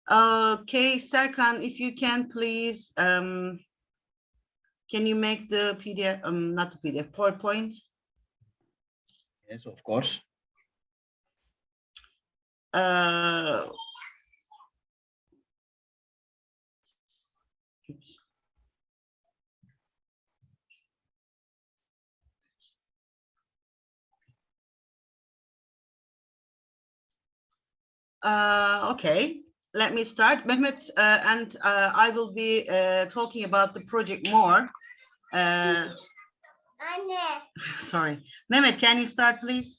Okay, Serkan, if you can please, can you make the PDF, not the PDF, PowerPoint? Yes, of course. Oops. Okay, let me start. Mehmet, and I will be talking about the project more. Sorry. Mehmet, can you start, please?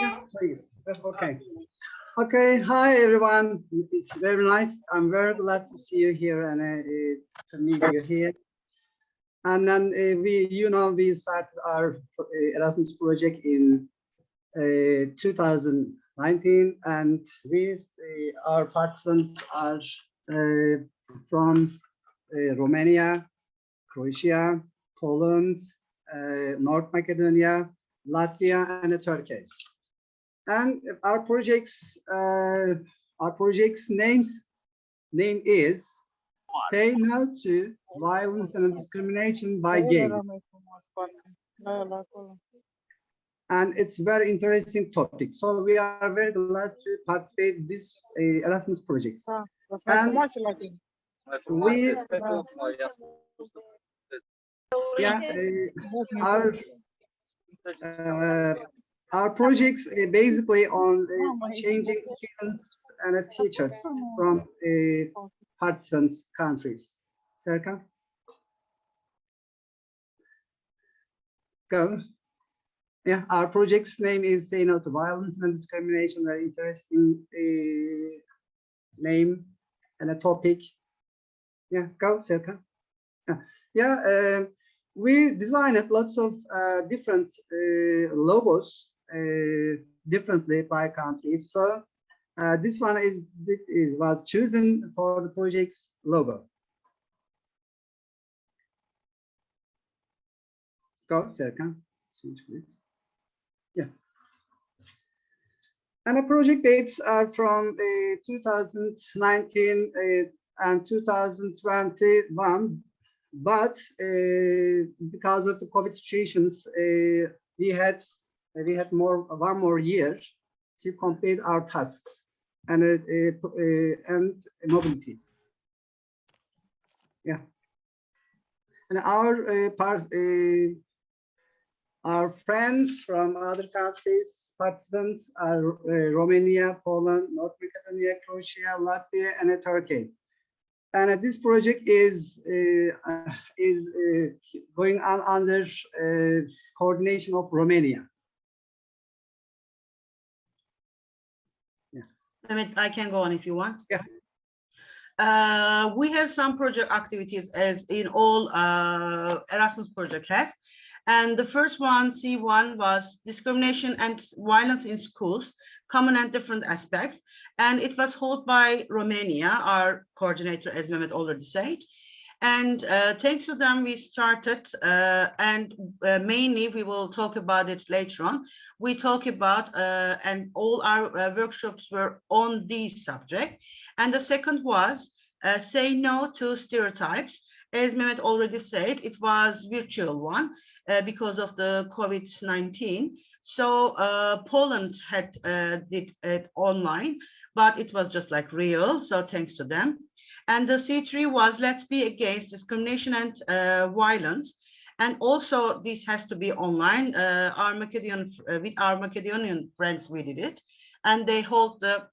Yeah, please. Okay. Okay. Hi, everyone. It's very nice. I'm very glad to see you here and to meet you here. And then we started our Erasmus project in 2019, and our participants are from Romania, Croatia, Poland, North Macedonia, Latvia, and Turkey. And our project's name is Say No to Violence and Discrimination by Games. And it's very interesting topic. So we are very glad to participate in this Erasmus projects. And we, our projects basically on changing students and teachers from participants countries. Serkan? Go. Yeah, our project's name is Say No to Violence and Discrimination. Very interesting name and a topic. Yeah, go, Serkan. Yeah, we designed lots of different logos differently by countries. So this one was chosen for the project's logo. Go, Serkan. Switch, please. Yeah. And the project dates are from 2019 and 2021, but because of the COVID situations, we had one more year to complete our tasks and mobilities. Yeah, and our friends from other countries, participants are Romania, Poland, North Macedonia, Croatia, Latvia, and Turkey. And this project is going on under coordination of Romania. Yeah. Mehmet, I can go on if you want. Yeah. We have some project activities as in all Erasmus project has. And the first one, C1, was discrimination and violence in schools, common and different aspects. And it was held by Romania, our coordinator, as Mehmet already said. And thanks to them, we started, and mainly we will talk about it later on. We talk about, and all our workshops were on this subject. And the second was say no to stereotypes. As Mehmet already said, it was virtual one because of the COVID-19. So Poland had did it online, but it was just like real. So thanks to them. And the C3 was let's be against discrimination and violence. And also this has to be online. With our Macedonian friends, we did it. And they hold the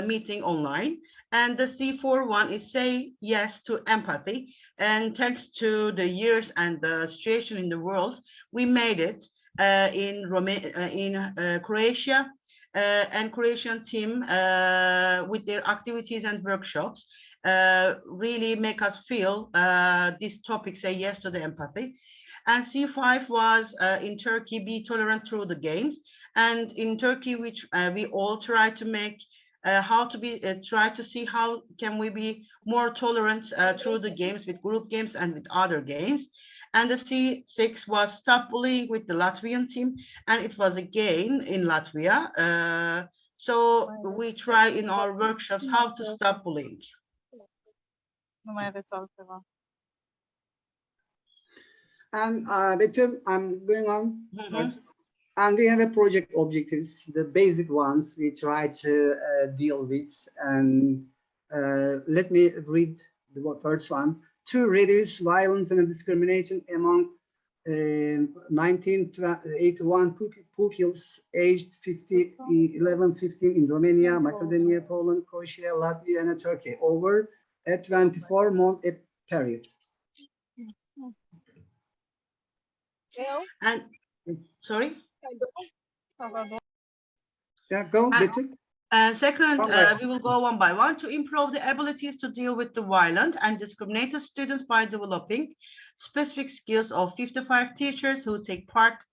meeting online. And the C4 one is say yes to empathy. And thanks to the years and the situation in the world, we made it in Croatia. And Croatian team with their activities and workshops really make us feel this topic, say yes to the empathy. And C5 was in Turkey, be tolerant through the games. And in Turkey, which we all try to make how to be try to see how can we be more tolerant through the games, with group games and with other games. And the C6 was stop bullying with the Latvian team, and it was again in Latvia So we try in our workshops how to stop bullying. And Betül, I'm going on. Mhm. first. And we have a project objectives, the basic ones we try to deal with. And let me read the first one. To reduce violence and discrimination among 1981 pupils aged 11-15 in Romania, Macedonia, Poland, Croatia, Latvia, and Turkey over a 24-month period. And sorry. Yeah, go, And- Betül. Second, One by we will go one by one to improve the abilities to deal with the violent and discriminated students by developing specific skills of 55 teachers who take part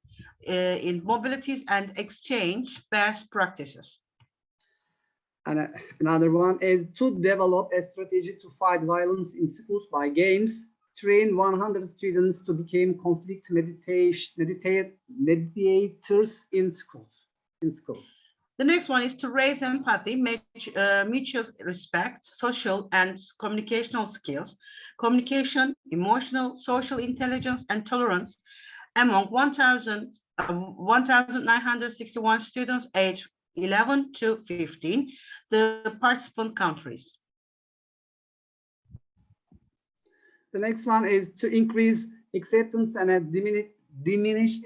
in mobilities and exchange best practices. And another one is to develop a strategy to fight violence in schools by games, train 100 students to become conflict mediators in schools. The next one is to raise empathy, mutual respect, social and communicational skills, communication, emotional, social intelligence, and tolerance among 1,961 students aged 11 to 15, the participant countries. The next one is to increase acceptance and diminish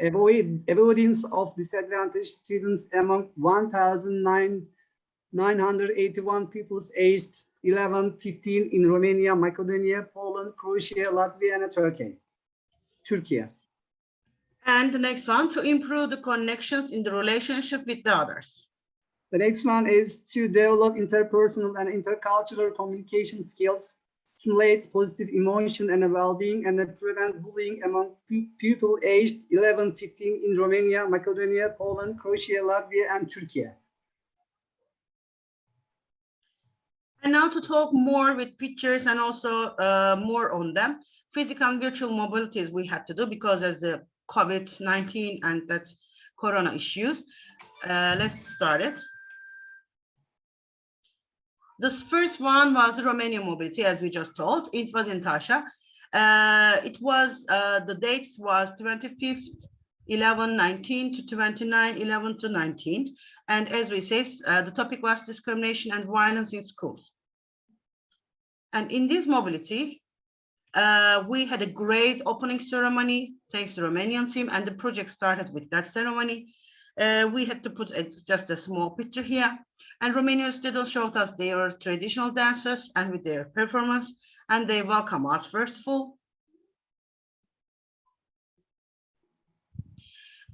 avoidance of disadvantaged students among 1,981 pupils aged 11-15 in Romania, Macedonia, Poland, Croatia, Latvia, and Turkey. And the next one, to improve the connections in the relationship with the others. The next one is to develop interpersonal and intercultural communication skills, stimulate positive emotion and well-being, and prevent bullying among people aged 11-15 in Romania, Macedonia, Poland, Croatia, Latvia, and Turkey. And now to talk more with pictures and also more on them. Physical and virtual mobilities we had to do because as the COVID-19 and that corona issues. Let's start it. This first one was Romanian mobility, as we just told. It was in Tasha. It was, the dates was 25th, 11-19 to 29-11-19. And as we say, the topic was discrimination and violence in schools. And in this mobility, we had a great opening ceremony, thanks to the Romanian team, and the project started with that ceremony. We had to put just a small picture here, and Romanian students showed us their traditional dances and with their performance, and they welcome us first of all.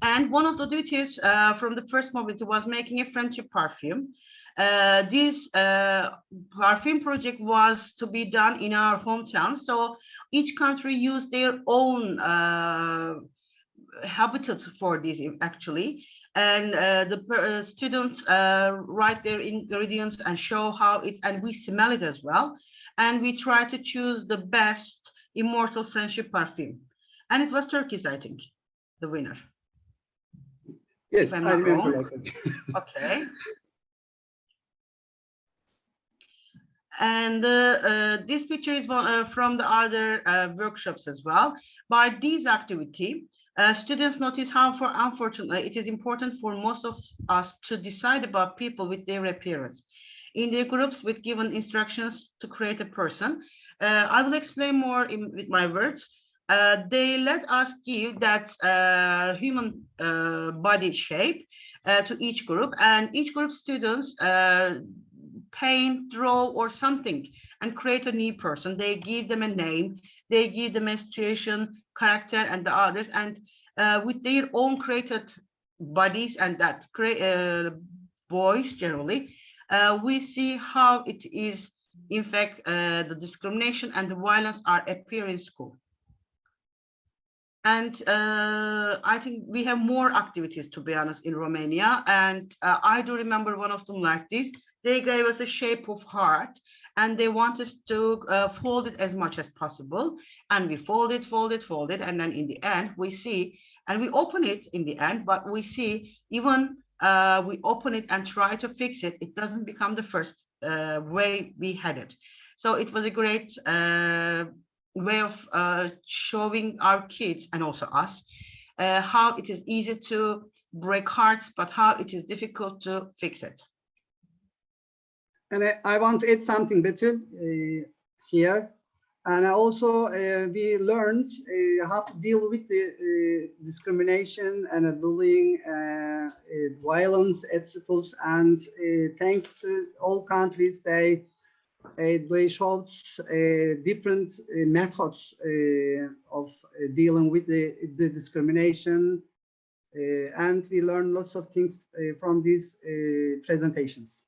And one of the duties from the first mobility was making a friendship perfume. This perfume project was to be done in our hometown. So each country used their own habitat for this actually. And the students write their ingredients and show how it, and we smell it as well. And we try to choose the best immortal friendship perfume. And it was Turkish, I think, the winner. Yes, I remember like that. Okay. And this picture is from the other workshops as well. By this activity, students notice how, unfortunately, it is important for most of us to decide about people with their appearance. In their groups with given instructions to create a person. I will explain more with my words. They let us give that human body shape to each group, and each group students paint, draw, or something and create a new person. They give them a name, they give them a situation, character, and the others, and with their own created bodies and that voice generally, we see how it is, in fact, the discrimination and the violence are appear in school. And I think we have more activities, to be honest, in Romania. And I do remember one of them like this. They gave us a shape of heart and they want us to fold it as much as possible. And we fold it. And then in the end, we see, and we open it in the end, but we see even we open it and try to fix it, it doesn't become the first way we had it. So it was a great way of showing our kids and also us how it is easy to break hearts, but how it is difficult to fix it. And I want to add something better here. And also we learned how to deal with the discrimination and bullying, violence at schools. And thanks to all countries, they showed different methods of dealing with the discrimination. And we learned lots of things from these presentations.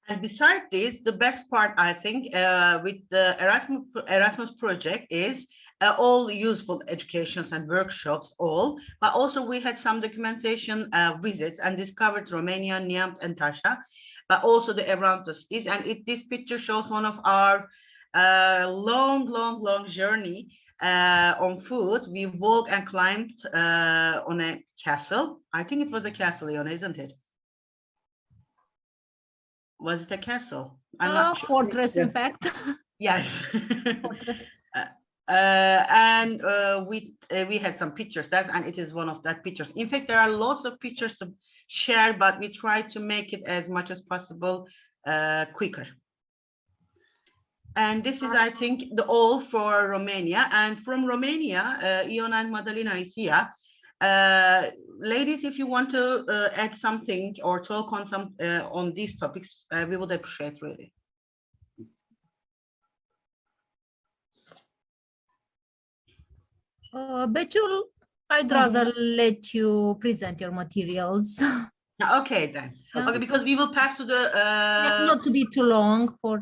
And besides this, the best part, I think, with the Erasmus project is all useful educations and workshops, all, but also we had some documentation visits and discovered Romania, Neamt and Tasha, but also the around the cities. And this picture shows one of our long journey on foot. We walked and climbed on a castle. I think it was a castle, Iona, isn't it? Was it a castle? I'm not sure. Fortress, Yeah. in fact. Yes. Fortress. And we had some pictures, and it is one of that pictures. In fact, there are lots of pictures to share, but we try to make it as much as possible quicker. And this is, I think, the all for Romania. And from Romania, Iona and Madalina is here. Ladies, if you want to add something or talk on some on these topics, we would appreciate really. Betül, I'd rather let you present your materials. Okay, then. Yeah. Okay, because we will pass to the. Not to be too long for.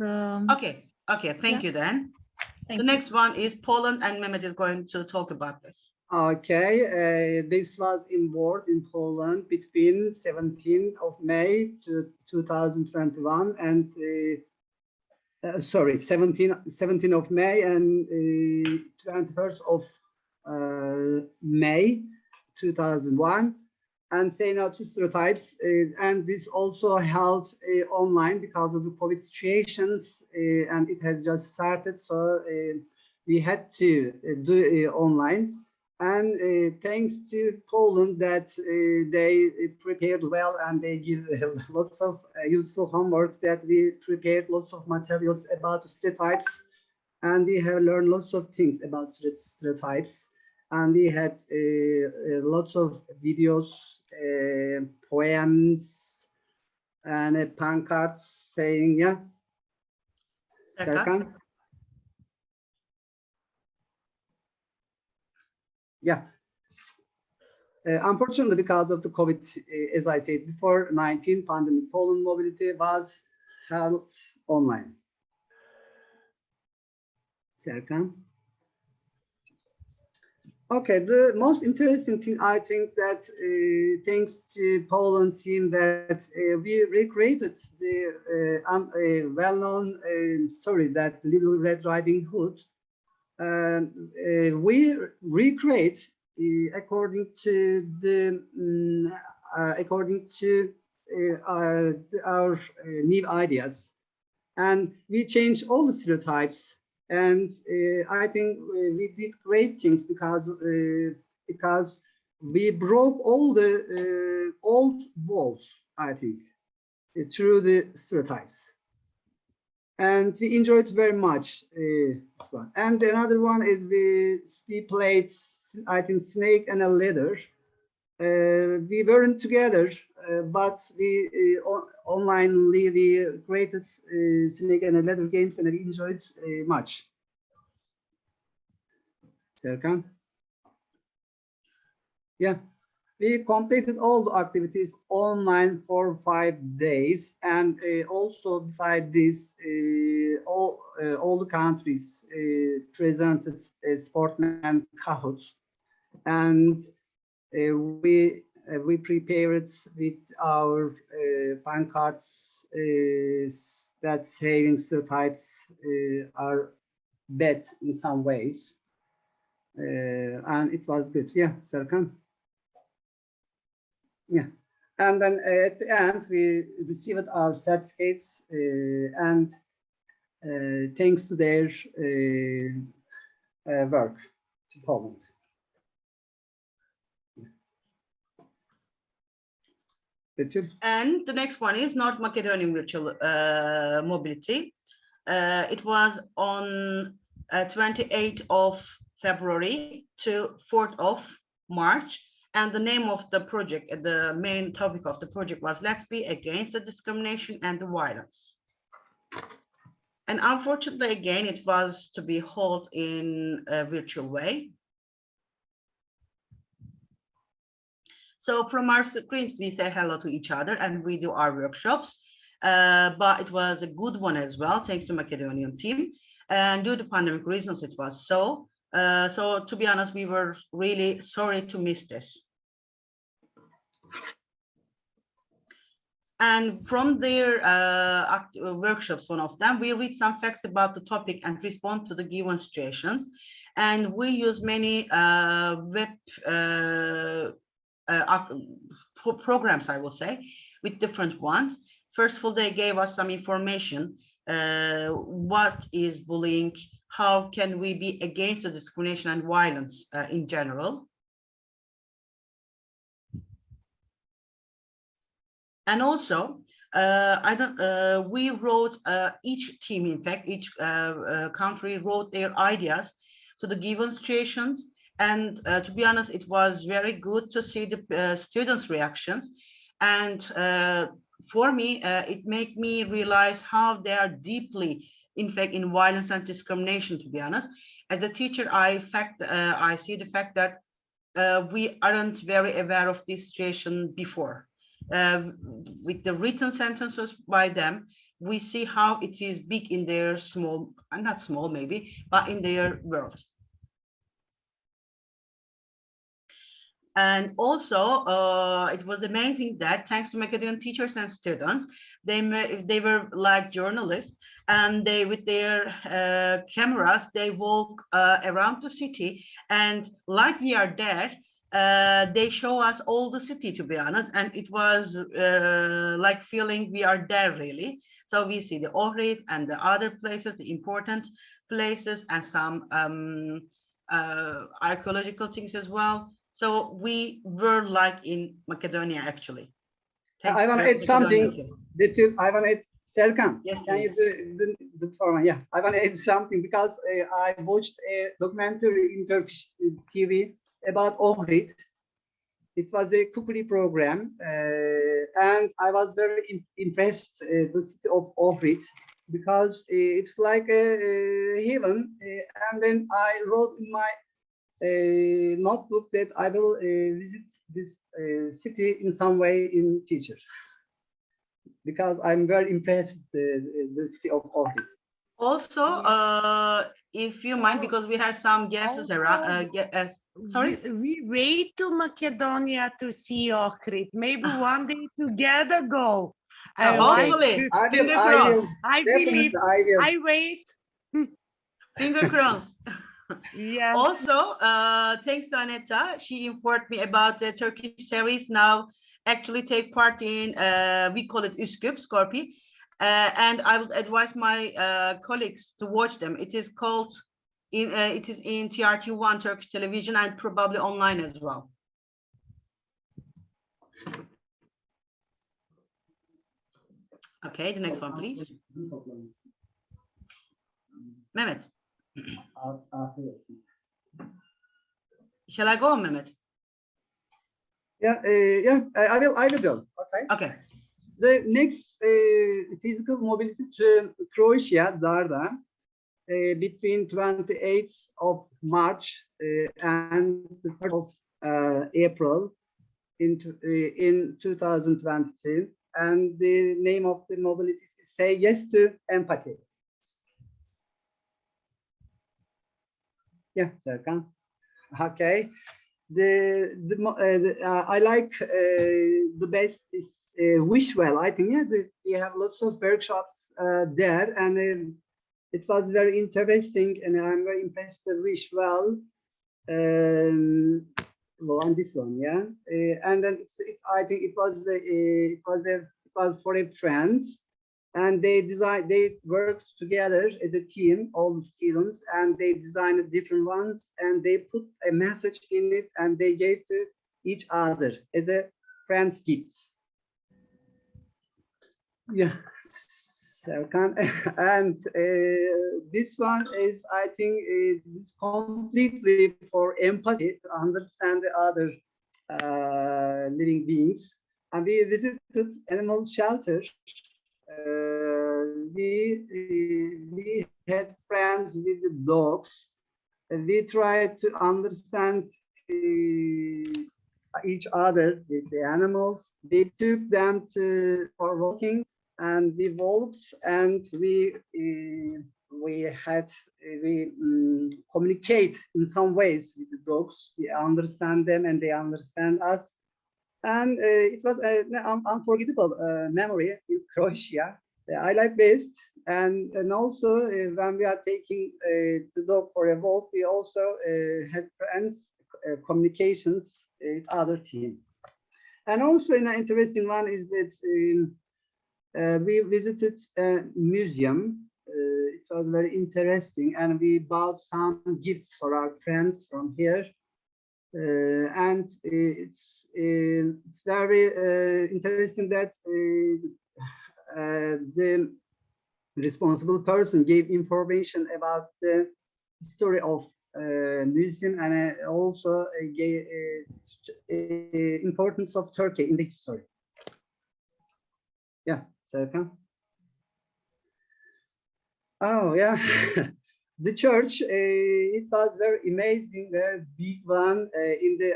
Okay, thank you then. Thank The you. next one is Poland, and Mehmet is going to talk about this. Okay, this was involved in Poland between 17th of May to 2021 and 17th of May and 21st of May 2001, and say no to stereotypes. And this also held online because of the COVID situations, and it has just started, so we had to do online. And thanks to Poland that they prepared well, and they give lots of useful homeworks, that we prepared lots of materials about stereotypes, and we have learned lots of things about stereotypes. And we had lots of videos, poems, and pancards saying, yeah. Serkan? Yeah. Unfortunately, because of the COVID, as I said before, 19 pandemic, Poland mobility was held online. Serkan? Okay, the most interesting thing, I think, that thanks to Poland team, that we recreated the well-known story, that Little Red Riding Hood. We recreate according to our new ideas, and we change all the stereotypes. And I think we did great things because we broke all the old walls, I think, through the stereotypes. And we enjoyed very much this one. And another one is we played, I think, Snake and a Ladder. We weren't together, but we online we created Snake and a Ladder games, and we enjoyed much. Serkan? Yeah. We completed all the activities online for 5 days, and also beside this, all the countries presented sportsman Kahut, and we prepared with our pancards that saying stereotypes are bad in some ways, and it was good. Yeah, Serkan. Yeah, And then at the end, we received our certificates and thanks to their work to Poland. Betül. And the next one is North Macedonian virtual mobility. It was on 28th of February to 4th of March. And the name of the project, the main topic of the project was Let's Be Against the Discrimination and the Violence. And unfortunately, again, it was to be held in a virtual way. So from our screens, we say hello to each other and we do our workshops. But it was a good one as well, thanks to Macedonian team. And due to pandemic reasons, it was so. So to be honest, we were really sorry to miss this. And from their workshops, one of them, we read some facts about the topic and respond to the given situations. And we use many web programs, I will say, with different ones. First of all, they gave us some information. What is bullying? How can we be against the discrimination and violence in general? And also, we wrote, each team, in fact, each country wrote their ideas to the given situations. And to be honest, it was very good to see the students' reactions. And for me, it made me realize how they are deeply, in fact, in violence and discrimination, to be honest. As a teacher, I see the fact that we aren't very aware of this situation before. With the written sentences by them, we see how it is big in their small, not small maybe, but in their world. And also, it was amazing that thanks to Macedonian teachers and students, they were like journalists, and they, with their cameras, they walk around the city, and like we are there, they show us all the city, to be honest, and it was like feeling we are there really. So we see the Ohrid and the other places, the important places, and some archaeological things as well. So we were like in Macedonia, actually. I want to add something. I want to add, Serkan. Yes, can you do the format? Yeah, I want to add something because I watched a documentary in Turkish TV about Ohrid. It was a cookery program, and I was very impressed the city of Ohrid because it's like a heaven. And then I wrote in my notebook that I will visit this city in some way in future because I'm very impressed the city of Ohrid. Also, if you mind, because we have some guesses around. Sorry, we wait to Macedonia to see Ohrid. Maybe one day together go. Hopefully, finger crossed. I believe. I wait. Finger crossed. Yeah. Also, thanks to Aneta, she informed me about the Turkish series now actually take part in, we call it Üsküp, Scorpi. And I would advise my colleagues to watch them. It is called, it is in TRT1 Turkish television and probably online as well. Okay, the next one, please. Mehmet. Shall I go on, Mehmet? Yeah, I will go. Okay. Okay. The next physical mobility to Croatia, Darda, between 28th of March and the 1st of April in 2022. And the name of the mobility is Say Yes to Empathy. Yeah, Serkan. Okay. I like the best is Wish Well. I think we have lots of workshops there, and it was very interesting, and I'm very impressed with Wish Well. one, this one, yeah. And then it's I think it was for a friends, and they worked together as a team, all the students, and they designed different ones, and they put a message in it, and they gave to each other as a friend's gift. Yeah, Serkan. And this one is, I think, is completely for empathy to understand the other living beings. And we visited animal shelter. We had friends with the dogs. We tried to understand each other with the animals. We took them for walking, and we walked, and we communicate in some ways with the dogs. We understand them, and they understand us. And it was an unforgettable memory in Croatia. I like best, and also when we are taking the dog for a walk, we also had friends communications with other team. And also an interesting one is that we visited a museum. It was very interesting, and we bought some gifts for our friends from here. And it's very interesting that the responsible person gave information about the history of museum, and also gave importance of Turkey in the history. Yeah, Serkan. Oh yeah. The church, it was very amazing, very big one in the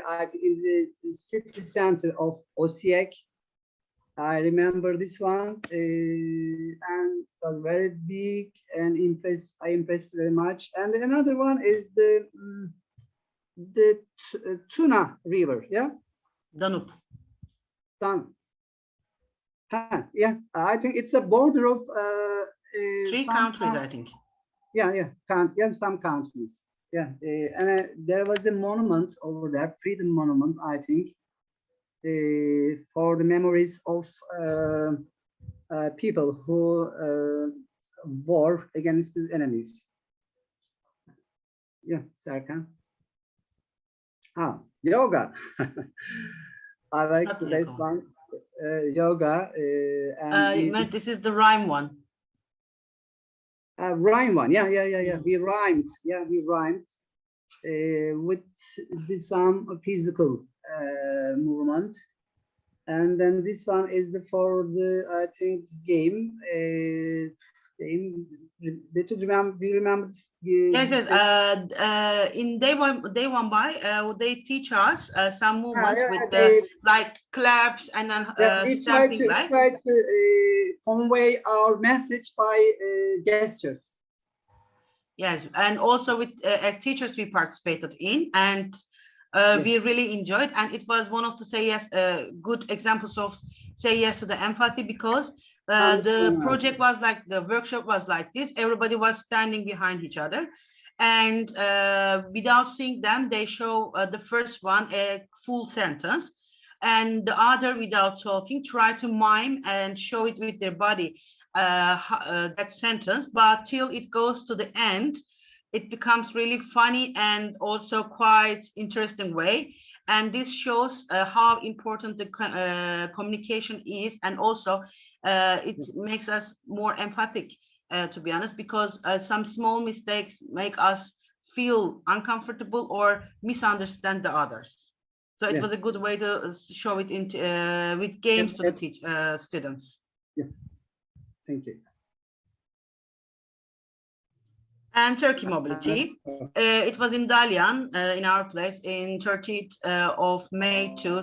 city center of Osijek. I remember this one, and it was very big and I impressed very much. And another one is the Tuna River, yeah? Danube. Yeah, I think it's a border of 3 countries, I think. Yeah, some countries. Yeah, and there was a monument over there, Freedom Monument, I think, for the memories of people who war against the enemies. Yeah, Serkan. Yoga. I like the best one. Yoga. And this is the rhyme one. Rhyme one, yeah. We rhymed, with some physical movement, and then this one is for the I think game. Do you remember? Yes. In day one by they teach us some movements with the like claps and then we stamping. try to convey our message by gestures. Yes, and also with as teachers we participated in, and we really enjoyed, and it was one of the say yes good examples of say yes to the empathy, because the project was like, the workshop was like this, everybody was standing behind each other, and without seeing them they show the first one a full sentence, and the other without talking try to mime and show it with their body that sentence, but till it goes to the end it becomes really funny and also quite interesting way, and this shows how important the communication is, and also it makes us more empathic, to be honest, because some small mistakes make us feel uncomfortable or misunderstand the others. So it was a good way to show it into with games to the students. Yeah. Thank you. And Turkey mobility. It was in Dalyan, in our place, in 30th of May to.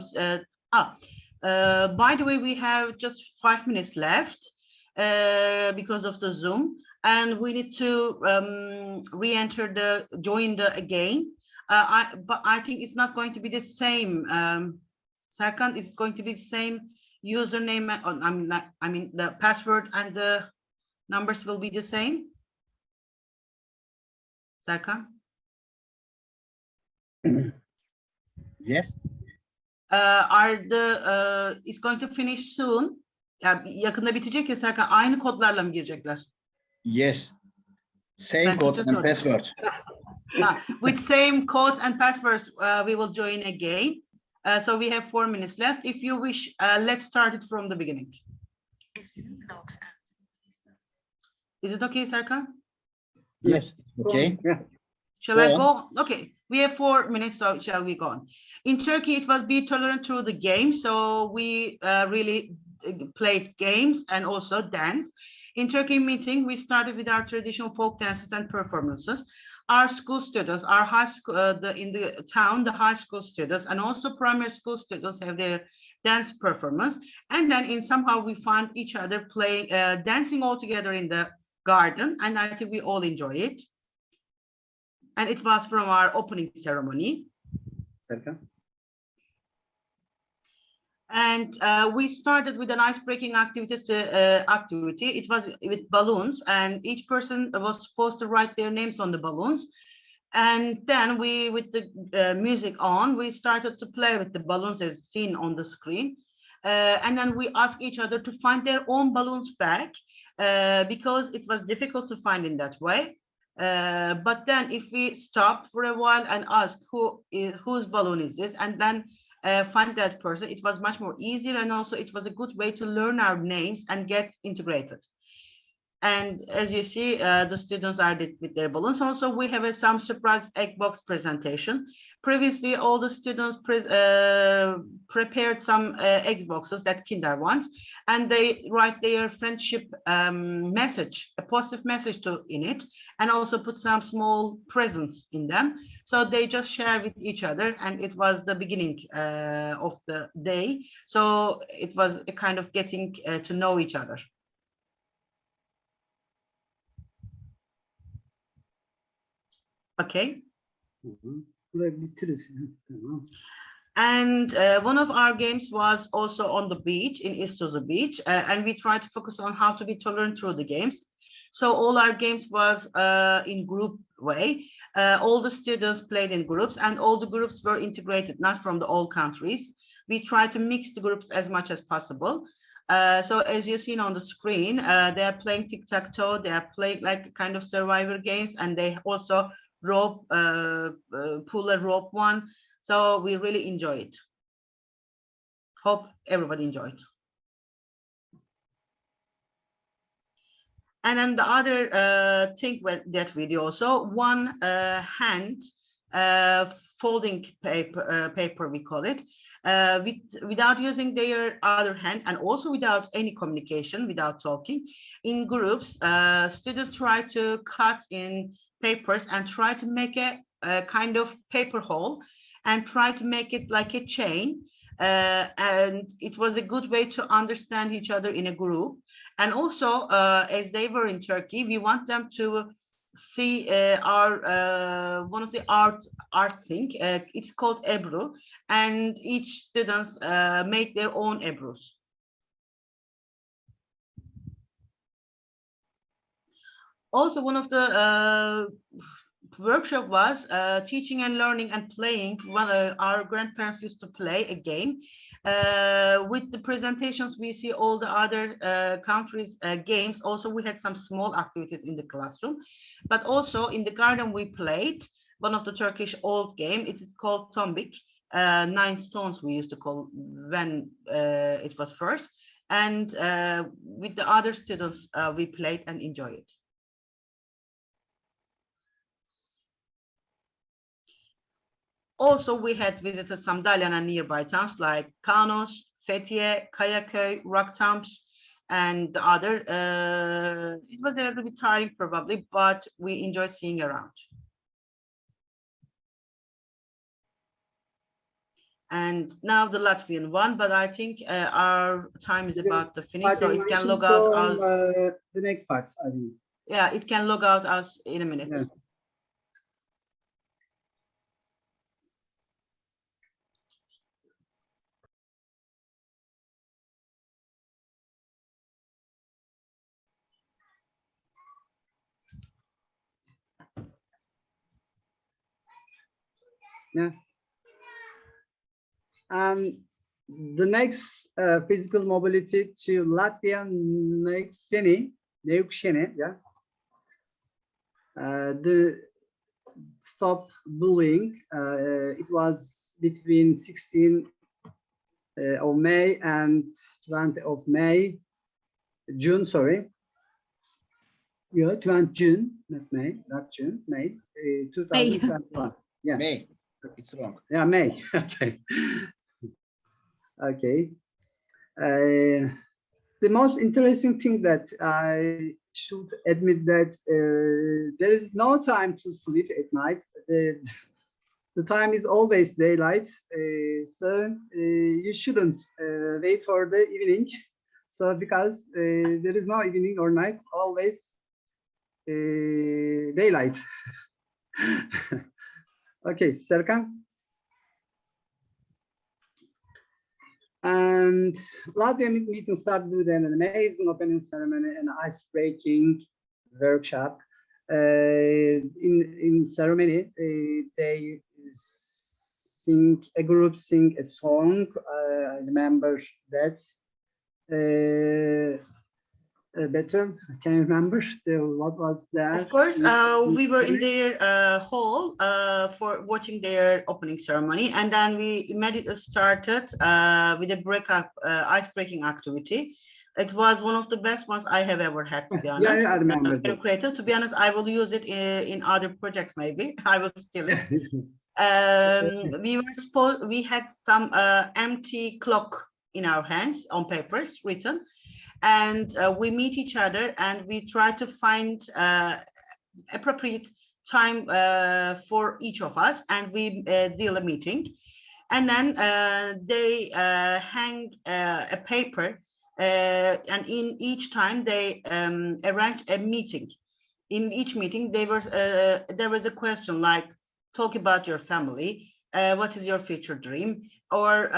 By the way, we have just 5 minutes left because of the Zoom, and we need to re-enter join the again. But I think it's not going to be the same. Serkan, it's going to be the same username. I mean the password and the numbers will be the same. Serkan? Yes. It's going to finish soon. Yani yakında bitecek ya Serkan. Aynı kodlarla mı girecekler? Yes. Same Ben code Türkçe and sordum. password. With same codes and passwords, we will join again. So we have 4 minutes left. If you wish, let's start it from the beginning. Is it okay, Serkan? Yes. Okay. Yeah. Shall I Go go? Okay, we have 4 minutes, so shall we go on? In Turkey, it was be tolerant through the game, so we really played games and also dance. In Turkey meeting, we started with our traditional folk dances and performances. Our school students, our high school, in the town, the high school students, and also primary school students have their dance performance. And then in somehow we found each other playing, dancing all together in the garden, and I think we all enjoy it. And it was from our opening ceremony. Serkan. And we started with an ice-breaking activity. It was with balloons, and each person was supposed to write their names on the balloons. And then we, with the music on, we started to play with the balloons as seen on the screen. And then we asked each other to find their own balloons back because it was difficult to find in that way. But then if we stop for a while and ask whose balloon is this, and then find that person, it was much more easier, and also it was a good way to learn our names and get integrated. And as you see, the students are with their balloons. Also, we have some surprise egg box presentation. Previously, all the students prepared some egg boxes that Kinder wants, and they write their friendship message, a positive message in it, and also put some small presents in them. So they just share with each other, and it was the beginning of the day. So it was a kind of getting to know each other. Okay. Burayı bitiririz. Tamam. And one of our games was also on the beach, in Istozu Beach, and we tried to focus on how to be tolerant through the games. So all our games was in group way. All the students played in groups, and all the groups were integrated, not from all countries. We tried to mix the groups as much as possible. So as you've seen on the screen, they are playing tic-tac-toe, they are playing like kind of survivor games, and they also rope, pull a rope one. So we really enjoy it. Hope everybody enjoyed. And then the other thing with that video also, one hand folding paper, we call it, without using their other hand, and also without any communication, without talking. In groups, students try to cut in papers and try to make a kind of paper hole and try to make it like a chain. And it was a good way to understand each other in a group. And also, as they were in Turkey, we want them to see our one of the art thing. It's called Ebru, and each students make their own Ebrus. Also, one of the workshop was teaching and learning and playing. Well, our grandparents used to play a game. With the presentations, we see all the other countries' games. Also, we had some small activities in the classroom, but also in the garden we played one of the Turkish old game. It is called tombik. 9 stones we used to call when it was first. And with the other students, we played and enjoyed it. Also, we had visited some Dalyan and nearby towns like Kanos, Fethiye, Kayaköy, Rocktombs, and the other. It was a little bit tiring probably, but we enjoyed seeing around. And now the Latvian one, but I think our time is about to finish, so it can log out us. The next part, I think. Yeah, it can log out us in a minute. Yeah. Yeah. And the next physical mobility to Latvia Neuksene, yeah. The stop bullying. It was between 16 of May and 20 of May, June, sorry. Yeah, 20 June, not May, not June, May, 2021. Yeah. May. It's wrong. Yeah, May. Okay. Okay. The most interesting thing that I should admit that there is no time to sleep at night. The time is always daylight, so you shouldn't wait for the evening. So because there is no evening or night, always daylight. Okay, Serkan. And Latvian meeting started with an amazing opening ceremony and ice-breaking workshop. In ceremony, they a group sing a song. I remember that. Better, can you remember what was that? Of course, we were in their hall for watching their opening ceremony, and then we immediately started with a ice-breaking activity. It was one of the best ones I have ever had, to be honest. Yeah, I remember. Very creative. To be honest, I will use it in other projects. Maybe I will steal it. We had some empty clock in our hands on papers written, and we meet each other and we try to find appropriate time for each of us, and we deal a meeting, and then they hang a paper, and in each time they arrange a meeting. In each meeting there was a question like, talk about your family, what is your future dream, or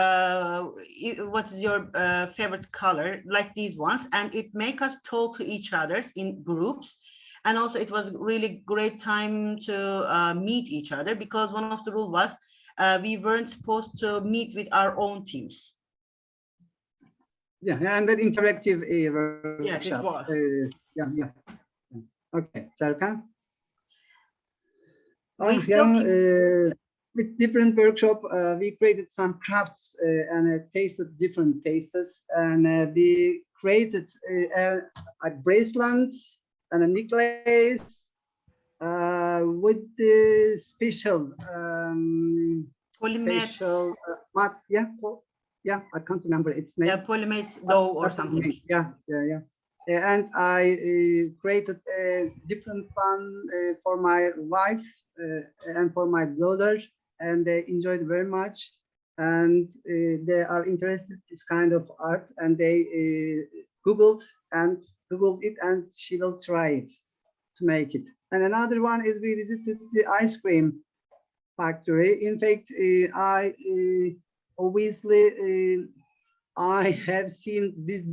what is your favorite color, like these ones, and it make us talk to each other in groups. And also it was really great time to meet each other, because one of the rules was we weren't supposed to meet with our own teams. Yeah, and that interactive workshop. Yes, it was. Yeah. Okay, Serkan. With different workshop, we created some crafts and tasted different tastes, and we created a bracelet and a necklace with the special Polymer. I can't remember its name. Yeah, polymer dough or something. Yeah. And I created a different one for my wife and for my daughter, and they enjoyed very much, and they are interested in this kind of art, and they googled it, and she will try it to make it. And another one is we visited the ice cream factory. In fact, I obviously I have seen this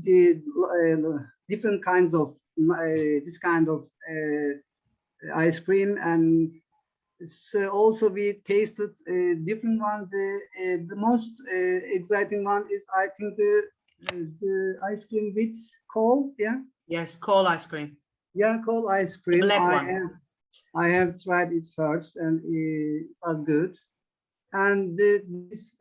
different kinds of this kind of ice cream, and so also we tasted different ones. The most exciting one is, I think, the ice cream with coal. Yeah. Yes, coal ice cream. Yeah, coal ice cream. The black one. I have tried it first, and it was good. And this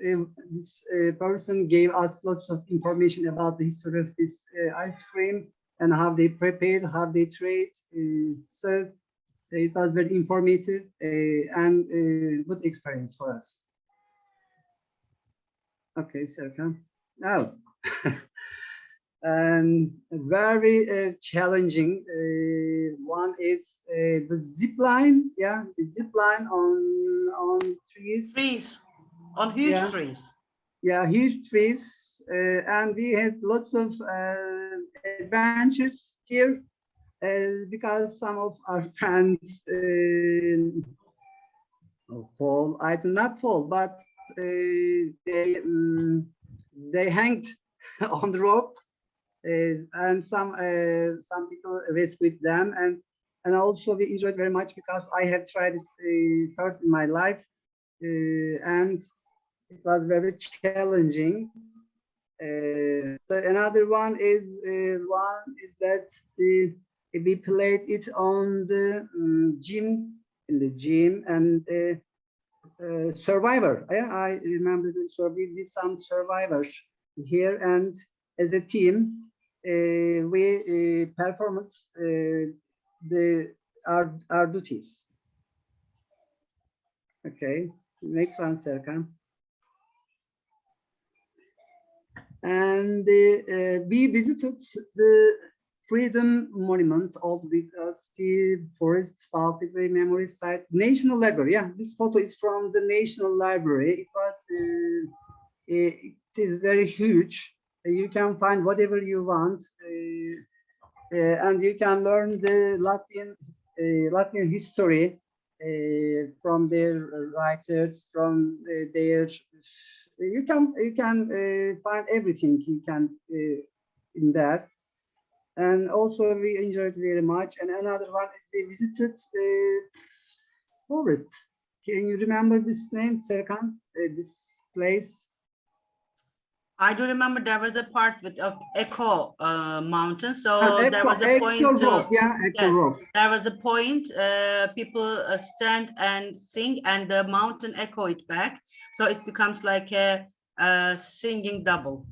person gave us lots of information about the history of this ice cream and how they prepared, how they trade. So it was very informative and good experience for us. Okay, Serkan. Oh, and very challenging one is the zip line. Yeah, the zip line on trees. Trees, on huge trees. Yeah, huge trees, and we had lots of adventures here because some of our friends fall. I did not fall, but they hanged on the rope, and some people rescued them, and also we enjoyed very much because I have tried it first in my life, and It was very challenging. So another one is that we played it on the gym, in the gym, and Survivor. I remember we did some Survivor here, and as a team, we performed our duties. Okay, next one, Serkan. And we visited the Freedom Monument, Old City, Forest, Falticway Memory Site, National Library. Yeah, this photo is from the National Library. It is very huge. You can find whatever you want, and you can learn the Latvian history from their writers, from their. You can find everything you can in there. And also we enjoyed very much. And another one is we visited forest. Can you remember this name, Serkan? This place? I do remember there was a part with Echo Mountain. So Echo, there was a point. Rock, yeah, Echo yes, Rock. there was a point. People stand and sing, and the mountain echo it back. So it becomes like a singing double.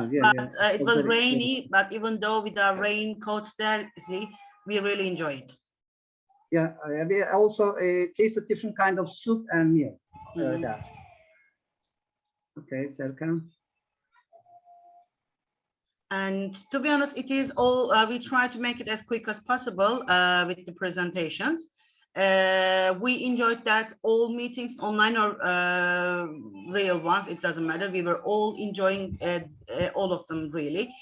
Yeah, But it was rainy, but even though with our raincoats there, see, we really enjoy it. Yeah, we also tasted different kind of soup and meal. There. Okay, Serkan. And to be honest, it is all, we try to make it as quick as possible with the presentations. We enjoyed that all meetings, online or real ones, it doesn't matter. We were all enjoying all of them really.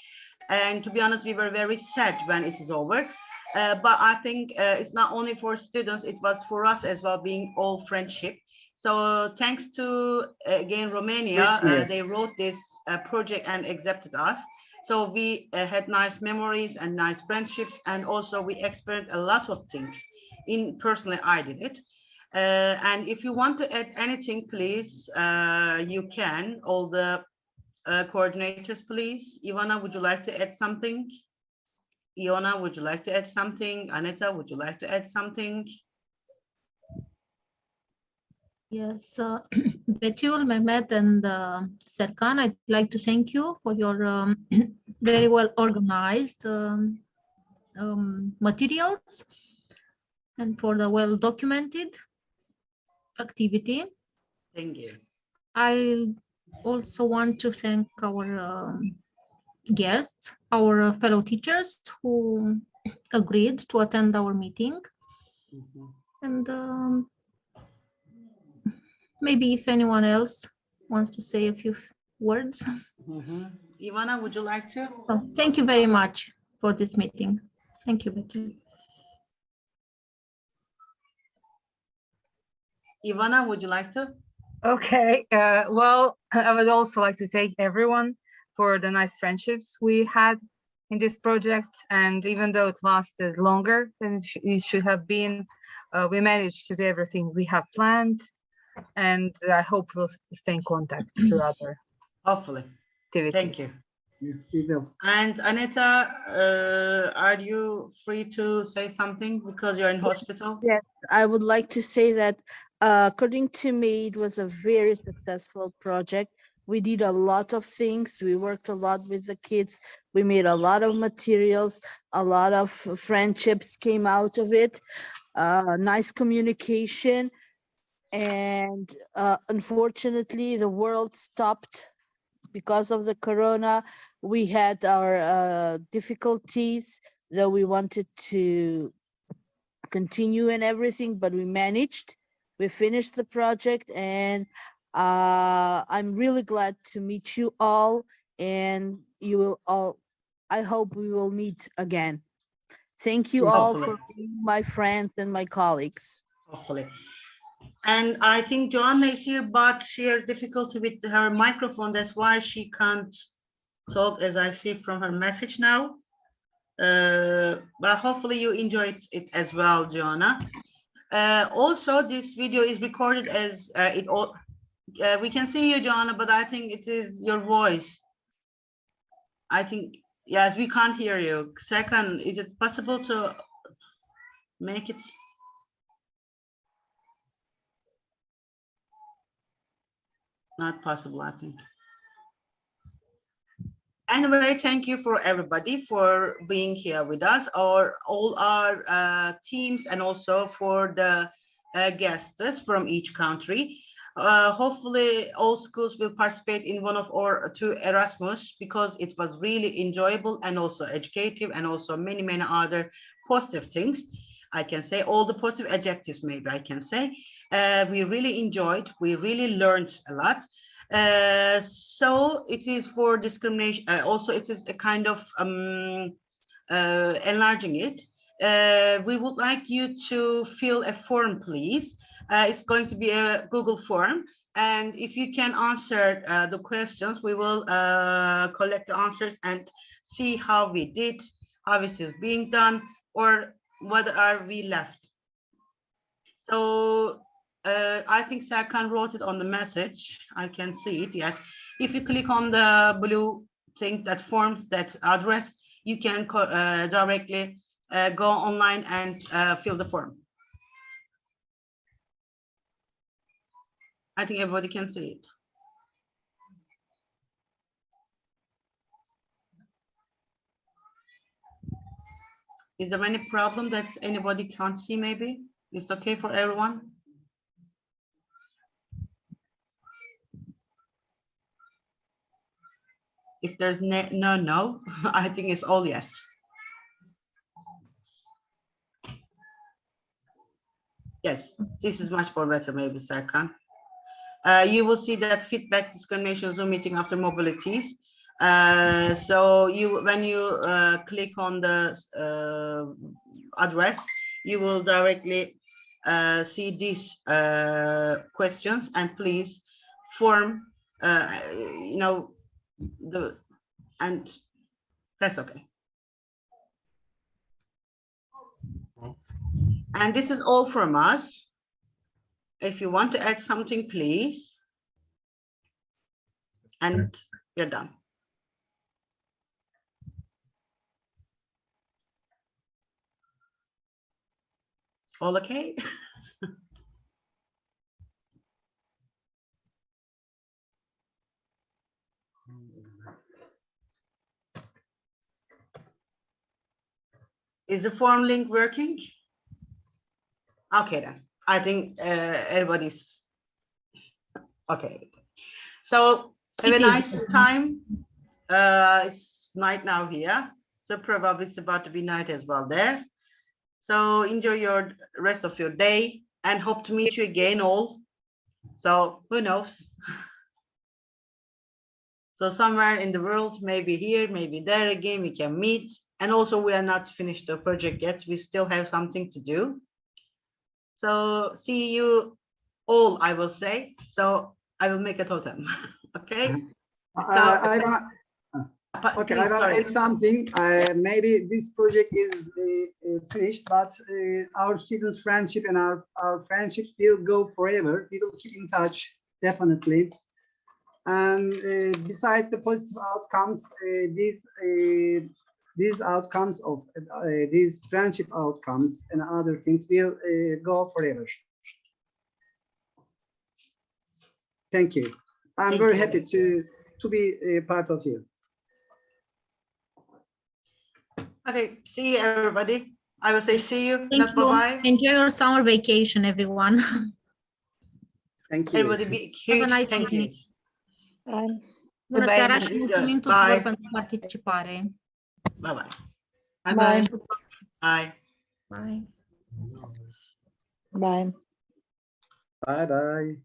And to be honest, we were very sad when it is over. But I think it's not only for students, it was for us as well, being all friendship. So thanks to, again, Romania, they wrote this project and accepted us. So we had nice memories and nice friendships, and also we experienced a lot of things. Personally, I did it. And if you want to add anything, please, you can. All the coordinators, please. Ivana, would you like to add something? Iona, would you like to add something? Aneta, would you like to add something? Yes, Betül, Mehmet, and Serkan, I'd like to thank you for your very well organized materials and for the well documented activity. Thank you. I also want to thank our guests, our fellow teachers who agreed to attend our meeting. And maybe if anyone else wants to say a few words. Ivana, would you like to? Oh, thank you very much for this meeting. Thank you, Betül. Ivana, would you like to? Okay, well, I would also like to thank everyone for the nice friendships we had in this project. And even though it lasted longer than it should have been, we managed to do everything we have planned. And I hope we'll stay in contact through other Hopefully. activities. Thank you. And Aneta, are you free to say something because you're in hospital? Yes, I would like to say that according to me, it was a very successful project. We did a lot of things. We worked a lot with the kids. We made a lot of materials. A lot of friendships came out of it. Nice communication. And unfortunately, the world stopped because of the corona. We had our difficulties, though we wanted to continue and everything, but we managed. We finished the project, and I'm really glad to meet you all, and you will all, I hope we will meet again. Thank you all for being my friends and my colleagues. Hopefully. And I think Joanna is here, but she has difficulty with her microphone. That's why she can't talk, as I see from her message now. But hopefully you enjoyed it as well, Joanna. Also, this video is recorded as We can see you, Joanna, but I think it is your voice. I think, yes, we can't hear you. Second, is it possible to make it? Not possible, I think. Anyway, thank you for everybody for being here with us, or all our teams, and also for the guests from each country. Hopefully all schools will participate in one of our 2 Erasmus, because it was really enjoyable and also educative, and also many, many other positive things. I can say all the positive adjectives, maybe I can say. We really enjoyed, we really learned a lot. So it is for discrimination. Also, it is a kind of enlarging it. We would like you to fill a form, please. It's going to be a Google form. And if you can answer the questions, we will collect the answers and see how we did, how it is being done, or what are we left. So I think Serkan wrote it on the message. I can see it, yes. If you click on the blue thing that forms that address, you can directly go online and fill the form. I think everybody can see it. Is there any problem that anybody can't see maybe? Is it okay for everyone? If there's no, I think it's all yes. Yes, this is much more better, maybe, Serkan. You will see that feedback discrimination Zoom meeting after mobilities. So when you click on the address, you will directly see these questions, and please form, and that's okay. And this is all from us. If you want to add something, please. And you're done. All okay? Is the form link working? Okay, then. I think everybody's okay. So have a nice time. It's night now here. So probably it's about to be night as well there. So enjoy your rest of your day and hope to meet you again all. So who knows? So somewhere in the world, maybe here, maybe there again, we can meet. And also we are not finished the project yet. We still have something to do. So see you all, I will say. So I will make a totem. Okay. I want to add something. Maybe this project is finished, but our students' friendship and our friendships will go forever. We will keep in touch, definitely. And besides the positive outcomes, these outcomes of these friendship outcomes and other things will go forever. Thank you. I'm very happy to be a part of you. Okay, see you everybody. I will say see you. Thank you. Bye-bye. Enjoy your summer vacation, everyone. Thank you. Everybody be Have a huge. nice Thank you. evening. Bună seara și mulțumim tuturor pentru participare. Bye-bye. Bye. Bye. Bye. Bye. Bye bye.